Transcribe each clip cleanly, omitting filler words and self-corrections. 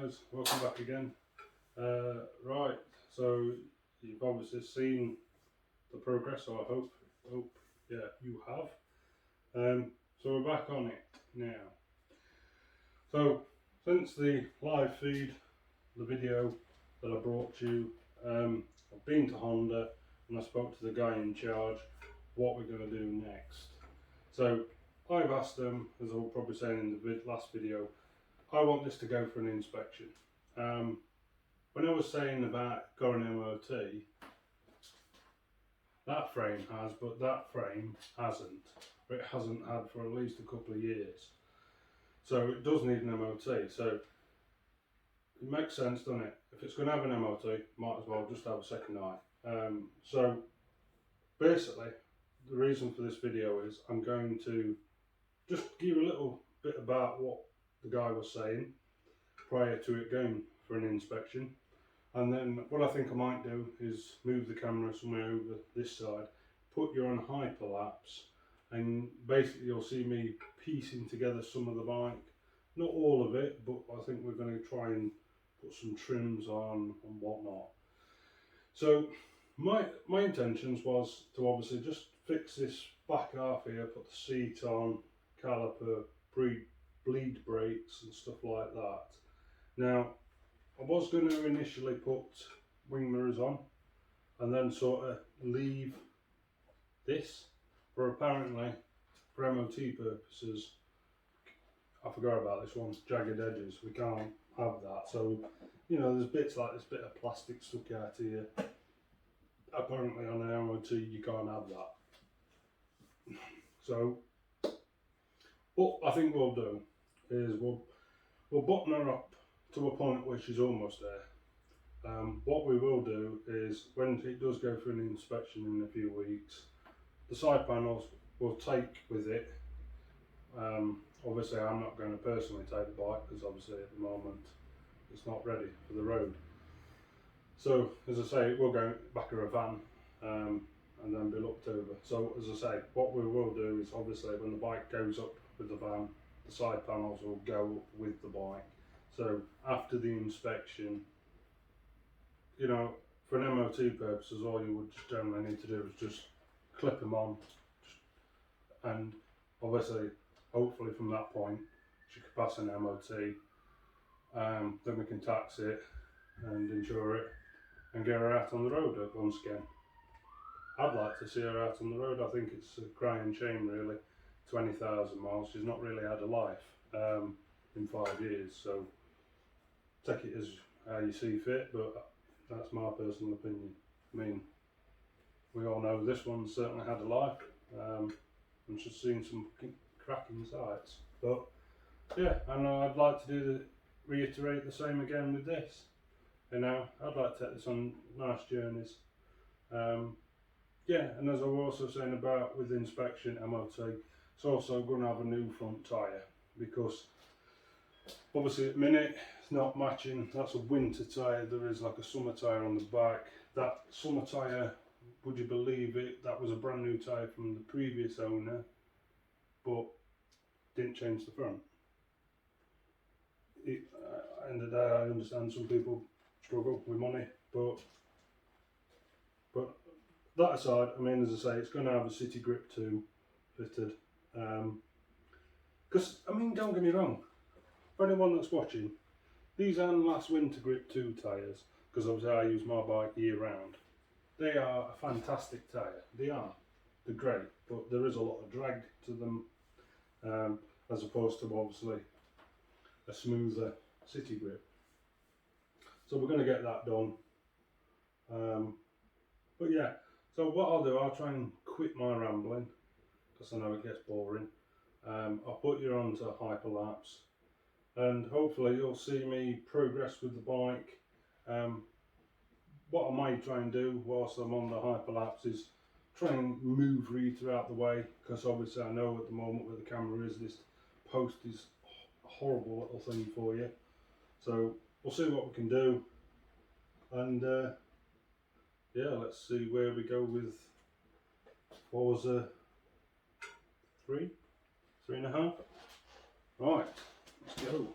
guys, welcome back again. Right, so you've obviously seen the progress, so I hope yeah, you have. So we're back on it now. So since the live feed, the video that I brought you, I've been to Honda and I spoke to the guy in charge what we're going to do next. So I've asked them, as I was probably saying in the last video, I want this to go for an inspection. When I was saying about going MOT, that frame has, but that frame hasn't. It hasn't had for at least a couple of years. So it does need an MOT. So it makes sense, doesn't it? If it's going to have an MOT, might as well just have a second eye. So basically, the reason for this video is I'm going to just give a little bit about what the guy was saying prior to it going for an inspection, and then what I think I might do is move the camera somewhere over this side, put you on hyperlapse, and basically you'll see me piecing together some of the bike, not all of it, but I think we're going to try and put some trims on and whatnot. So my intentions was to obviously just fix this back half here, put the seat on, caliper, bleed brakes and stuff like that. Now I was going to initially put wing mirrors on and then sort of leave this, but apparently for MOT purposes, I forgot about this one, jagged edges, we can't have that. So you know, there's bits like this bit of plastic stuck out here. Apparently on an MOT you can't have that. So what I think we'll do is we'll button her up to a point where she's almost there. What we will do is when it does go for an inspection in a few weeks, the side panels we'll take with it. Obviously I'm not going to personally take the bike because obviously at the moment it's not ready for the road. So as I say, we'll go back of a van and then be looked over. So as I say, what we will do is obviously when the bike goes up with the van, the side panels will go up with the bike. So after the inspection, you know, for an MOT purposes, all you would just generally need to do is just clip them on, and obviously, hopefully from that point, she could pass an MOT. Then we can tax it and insure it and get her out on the road once again. I'd like to see her out on the road. I think it's a crying shame really. 20,000 miles, she's not really had a life in 5 years, so take it as how you see fit, but that's my personal opinion. I mean, we all know this one's certainly had a life, and she's seen some cracking sights. But yeah, I know I'd like to reiterate the same again with this. You know, I'd like to take this on nice journeys. Yeah, and as I was also saying about with inspection MOT, it's also going to have a new front tyre, because obviously at the minute it's not matching. That's a winter tyre, there is like a summer tyre on the back. That summer tyre, would you believe it, that was a brand new tyre from the previous owner, but didn't change the front. End of the day, I understand some people struggle with money, but that aside, I mean, as I say, it's going to have a City Grip 2 fitted. Because, I mean, don't get me wrong, for anyone that's watching, these aren't last winter Grip 2 tyres, because obviously I use my bike year round. They are a fantastic tyre, they are. They're great, but there is a lot of drag to them, as opposed to obviously a smoother City Grip. So we're going to get that done. But yeah, so what I'll do, I'll try and quit my rambling, because I know it gets boring. I'll put you onto hyperlapse, and hopefully you'll see me progress with the bike. What I might try and do whilst I'm on the hyperlapse is try and move Rita out the way, because obviously I know at the moment where the camera is, this post is a horrible little thing for you. So we'll see what we can do, and yeah, let's see where we go with Forza 3.5. Right, let's go.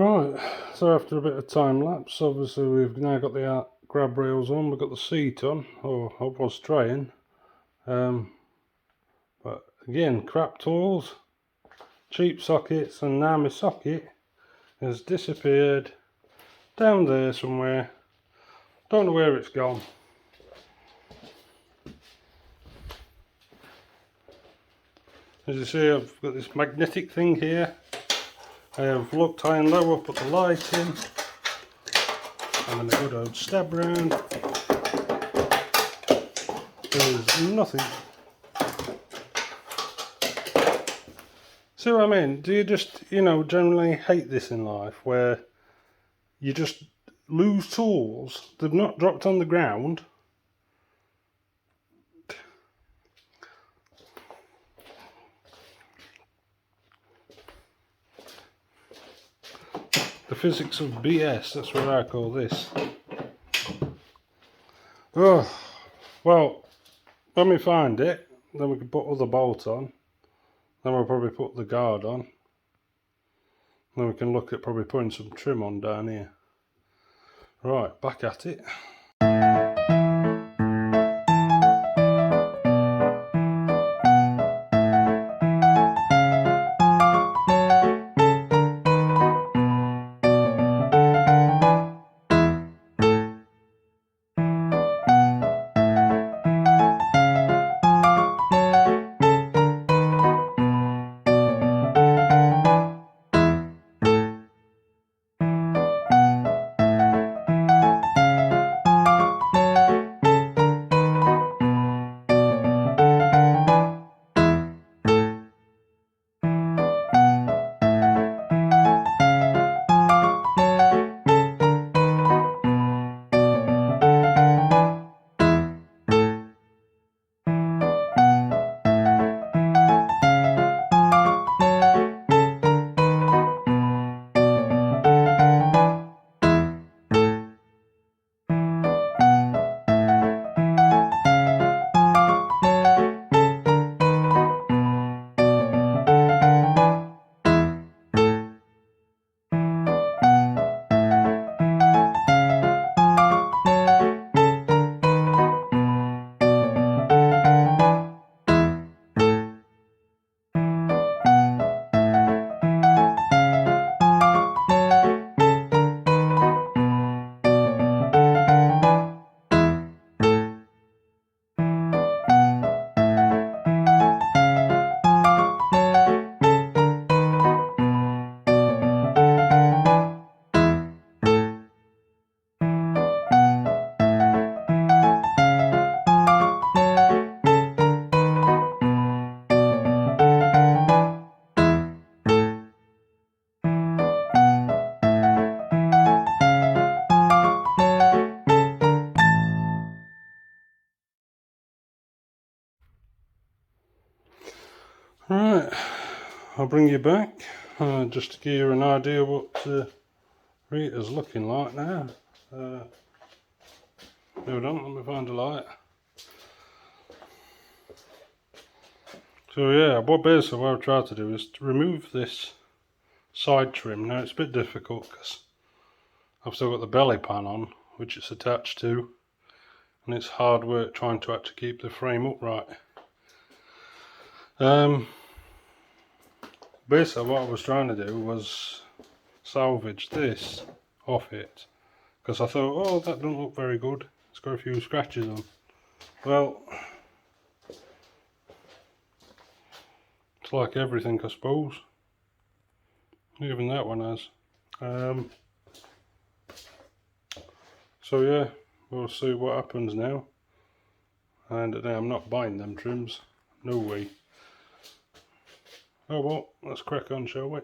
Right, so after a bit of time lapse, obviously we've now got the grab rails on, we've got the seat on, or I was trying, but again, crap tools, cheap sockets, and now my socket has disappeared down there somewhere. Don't know where it's gone. As you see, I've got this magnetic thing here. I have looked high and low, I've put the light in, and then a good old stab round. There's nothing. See what I mean? Do you just, generally hate this in life, where you just lose tools, they've not dropped on the ground, the physics of BS, that's what I call this. Oh, well, when we find it, then we can put other bolts on, then we'll probably put the guard on, then we can look at probably putting some trim on down here. Right, back at it. Right, I'll bring you back just to give you an idea what Rita's looking like now. Hold on, let me find a light. So yeah, what I've tried to do is to remove this side trim. Now it's a bit difficult because I've still got the belly pan on, which it's attached to, and it's hard work trying to actually keep the frame upright. Basically what I was trying to do was salvage this off it, because I thought, oh, that doesn't look very good, it's got a few scratches on. Well, it's like everything, I suppose. Even that one has. So yeah, we'll see what happens now. And I'm not buying them trims, no way. Oh well, let's crack on, shall we?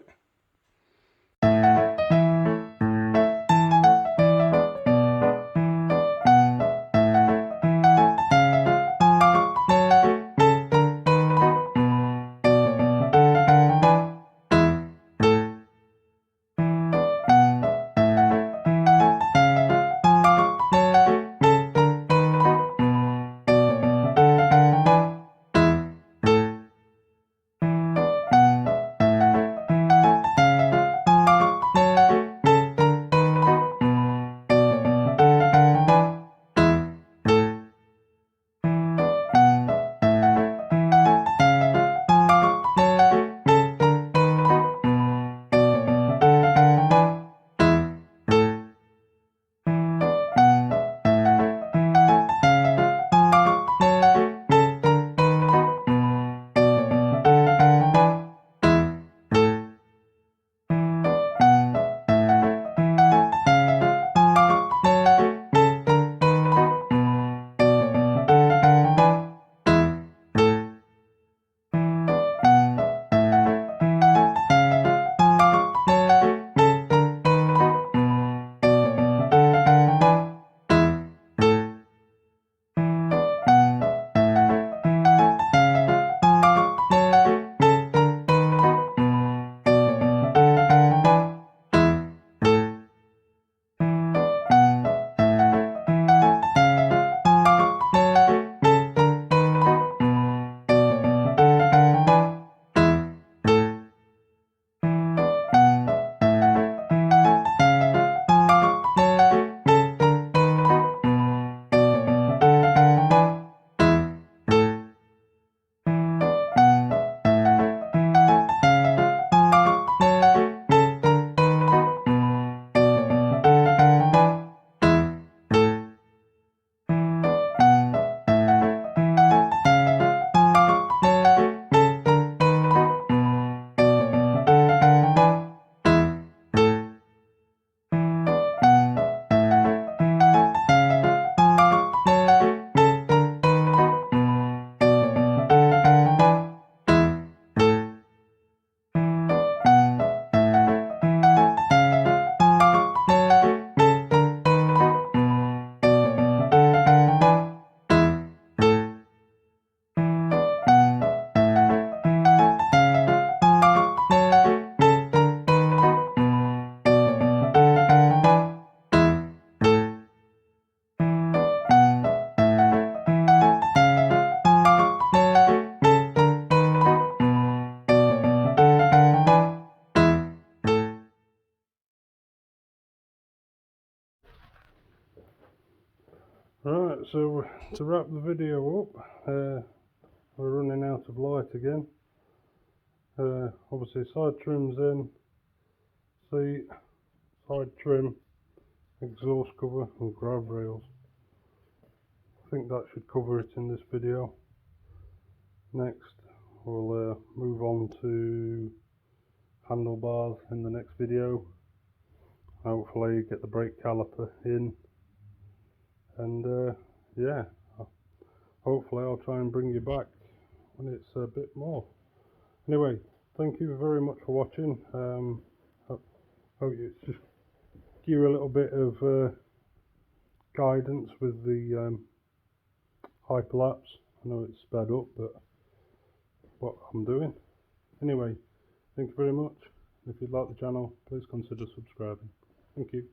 Right, so to wrap the video up, we're running out of light again. Obviously side trim's in, seat, side trim, exhaust cover and grab rails. I think that should cover it in this video. Next we'll move on to handlebars in the next video. Hopefully get the brake caliper in, and yeah, hopefully I'll try and bring you back when it's a bit more. Anyway, thank you very much for watching. Hope it's just give you a little bit of guidance with the hyperlapse. I know it's sped up, but what I'm doing. Anyway, thank you very much. If you'd like the channel, please consider subscribing. Thank you.